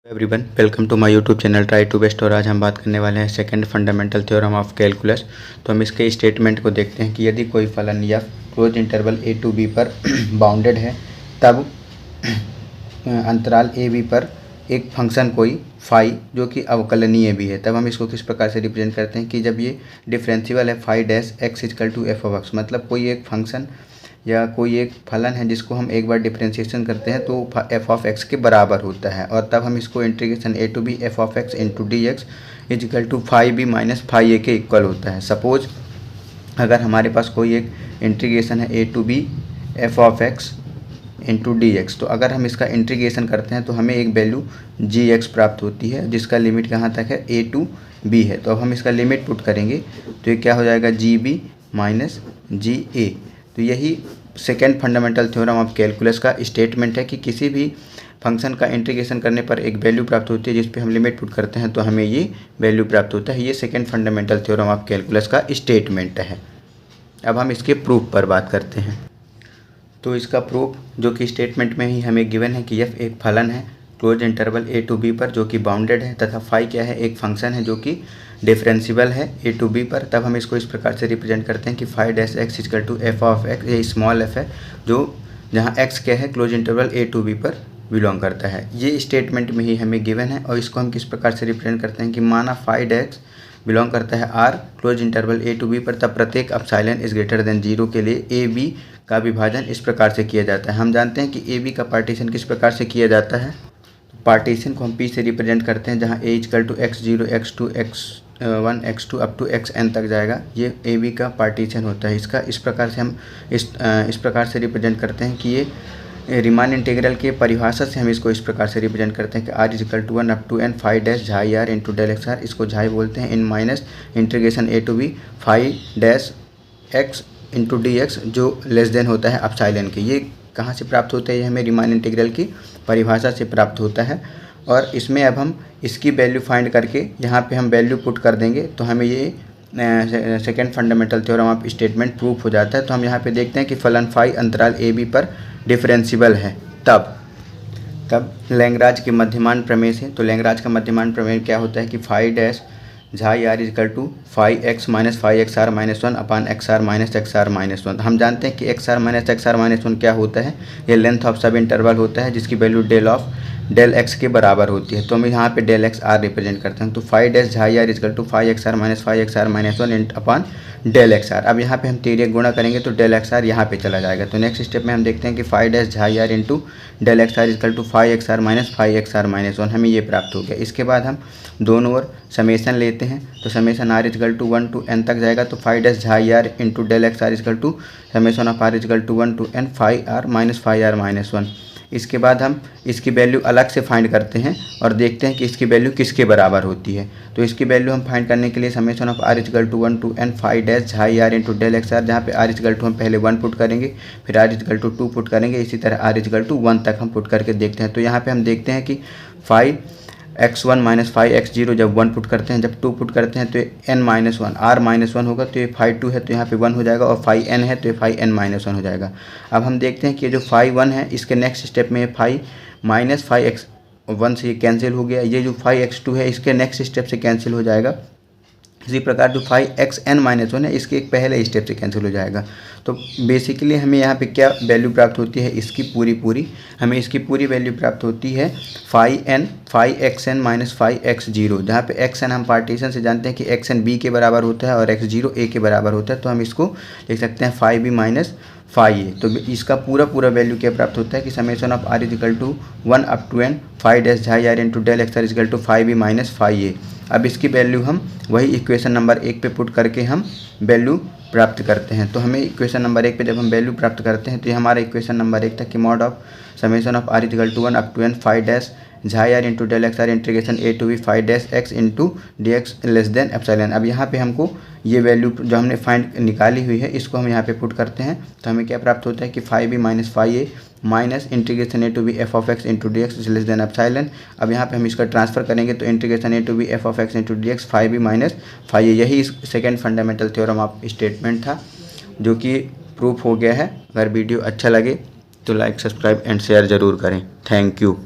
Everyone, welcome to my YouTube channel try to best. और आज हम बात करने वाले हैं second fundamental theorem of calculus. तो हम इसके स्टेटमेंट को देखते हैं कि यदि कोई फलन या close interval a to b पर बाउंडेड है, तब अंतराल a b पर एक फंक्शन कोई फाई जो कि अवकलनीय भी है, तब हम इसको किस प्रकार से रिप्रेजेंट करते हैं कि जब ये डिफरेंशियल है phi dash x equal to f of x, मतलब कोई एक फंक्शन या कोई एक फलन है जिसको हम एक बार डिफरेंशिएशन करते हैं तो एफ ऑफ एक्स के बराबर होता है, और तब हम इसको integration A to B F of X into D X is equal to phi B minus phi A के इक्वल होता है। सपोज अगर हमारे पास कोई एक इंटीग्रेशन है A to B F of X into D X, तो अगर हम इसका इंटीग्रेशन करते हैं तो हमें एक वैल्यू जी एक्स प्राप्त होती है जिसका लिमिट कहाँ तक है, ए टू बी है। तो अब हम इसका लिमिट पुट करेंगे तो ये क्या हो जाएगा, जी बी माइनस जी ए। तो यही second fundamental theorem of calculus का स्टेटमेंट है कि किसी भी फंक्शन का इंटीग्रेशन करने पर एक वैल्यू प्राप्त होती है जिस पे हम लिमिट पुट करते हैं तो हमें ये वैल्यू प्राप्त होता है। ये second fundamental theorem of calculus का स्टेटमेंट है। अब हम इसके प्रूफ पर बात करते हैं। तो इसका प्रूफ जो कि स्टेटमेंट में ही हमें गिवन है कि एफ एक फलन है close interval a to b पर जो कि बाउंडेड है, तथा फाई क्या है, एक फंक्शन है जो कि डिफरेंशिबल है ए टू बी पर। तब हम इसको इस प्रकार से रिप्रेजेंट करते हैं कि phi dash x equal to f of x, ये स्मॉल एफ है जो जहाँ एक्स क्या है, close interval a to b पर बिलोंग करता है। ये स्टेटमेंट में ही हमें गिवन है। और इसको हम किस प्रकार से रिप्रेजेंट करते हैं कि माना फाई डैश बिलोंग करता है R close interval a to b पर, तब प्रत्येक एप्सिलॉन इज ग्रेटर देन 0 के लिए ए बी का विभाजन इस प्रकार से किया जाता है। हम जानते हैं कि ए बी का पार्टीशन किस प्रकार से किया जाता है। पार्टीशन को हम पी से रिप्रेजेंट करते हैं जहाँ A equal to X zero X to X one X two up to X N तक जाएगा। ये ए बी का पार्टीशन होता है। इसका इस प्रकार से हम इस प्रकार से रिप्रेजेंट करते हैं कि ये रिमान इंटीग्रल के परिभाषा से हम इसको इस प्रकार से रिप्रेजेंट करते हैं कि R is equal to 1 up to N phi dash xi R into del X R, इसको झाई बोलते हैं, इन minus integration A to B phi dash X into D X जो लेस देन होता है एप्सिलॉन के। ये कहाँ से प्राप्त होता है, ये हमें रिमान इंटीग्रल की परिभाषा से प्राप्त होता है। और इसमें अब हम इसकी वैल्यू फाइंड करके यहाँ पे हम वैल्यू पुट कर देंगे तो हमें ये second fundamental theorem of statement proof हो जाता है। तो हम यहाँ पे देखते हैं कि फलन फाई अंतराल ए बी पर डिफरेंशिबल है। तब लैग्रांज के मध्यमान प्रमेय से, तो लैग्रांज का मध्यमान प्रमेय क्या होता है कि phi dash xi R equal to phi X minus phi X R minus one upon X R minus one. हम जानते हैं कि एक्स आर माइनस वन क्या होता है, ये लेंथ ऑफ सब इंटरवल होता है जिसकी वैल्यू डेल एक्स के बराबर होती है। तो हम यहाँ पे डेल एक्स आर रिप्रेजेंट करते हैं। तो phi dash xi R equal to phi X R minus one upon del X R. अब यहाँ पे हम तिर्यक गुणा करेंगे तो डेल एक्स आर यहाँ पे चला जाएगा। तो नेक्स्ट स्टेप में हम देखते हैं कि phi dash xi R into del X R equal to phi X R minus one, हमें ये प्राप्त हो गया। इसके बाद हम दोनों ओर समेसन लेते हैं तो summation R equal to 1 to N तक जाएगा। तो phi dash xi R into del X R equal to summation of R equal to 1 to N phi R minus one. इसके बाद हम इसकी वैल्यू अलग से फाइंड करते हैं और देखते हैं कि इसकी वैल्यू किसके बराबर होती है। तो इसकी वैल्यू हम फाइंड करने के लिए summation of R equal to 1 to N phi dash xi R into del X R, जहाँ पे आर इक्वल टू हम पहले 1 पुट करेंगे, फिर आर इक्वल टू 2 पुट करेंगे, इसी तरह आर इक्वल टू 1 तक हम पुट करके देखते हैं। तो यहाँ पे हम देखते हैं कि phi x1 minus phi x zero जब 1 पुट करते हैं, जब 2 पुट करते हैं तो n minus one r minus one होगा, तो ये फाई 2 है तो यहाँ पे 1 हो जाएगा, और फाई n है तो ये फाई n माइनस वन हो जाएगा। अब हम देखते हैं कि ये जो फाई 1 है इसके नेक्स्ट स्टेप में फाई माइनस फाई एक्स 1 से ये कैंसिल हो गया। ये जो फाई x2 है इसके नेक्स्ट स्टेप से कैंसिल हो जाएगा। इसी प्रकार जो phi x n minus one है इसके एक पहले स्टेप से कैंसिल हो जाएगा। तो बेसिकली हमें यहाँ पे क्या वैल्यू प्राप्त होती है, इसकी पूरी हमें इसकी पूरी वैल्यू प्राप्त होती है phi x n minus phi x zero, जहाँ पे एक्स एन हम पार्टीशन से जानते हैं कि एक्स एन बी के बराबर होता है और एक्स जीरो ए के बराबर होता है। तो हम इसको लिख सकते हैं phi B minus phi A. तो इसका पूरा वैल्यू क्या प्राप्त होता है कि summation of R equal to 1 up to N phi dash xi R into del X R equal to phi B minus phi A. अब इसकी वैल्यू हम वही इक्वेशन नंबर 1 पे पुट करके हम वैल्यू प्राप्त करते हैं। तो हमें इक्वेशन नंबर 1 पे जब हम वैल्यू प्राप्त करते हैं तो ये हमारा इक्वेशन नंबर 1 था कि mod of summation of R equal to 1 up to N phi dash xi R into del X R integration A to B phi dash X into D X less than epsilon. अब यहाँ पे हमको ये value जो हमने find निकाली हुई है इसको हम यहाँ पे पुट करते हैं तो हमें क्या प्राप्त होता है कि phi B minus phi A minus integration A to B F of X into D X less than epsilon. अब यहाँ पे हम इसका ट्रांसफर करेंगे तो integration A to B F of X into D X phi B minus phi A. यही second fundamental theorem of statement था जो कि प्रूफ हो गया है। अगर वीडियो अच्छा लगे तो लाइक सब्सक्राइब एंड शेयर ज़रूर करें। Thank you.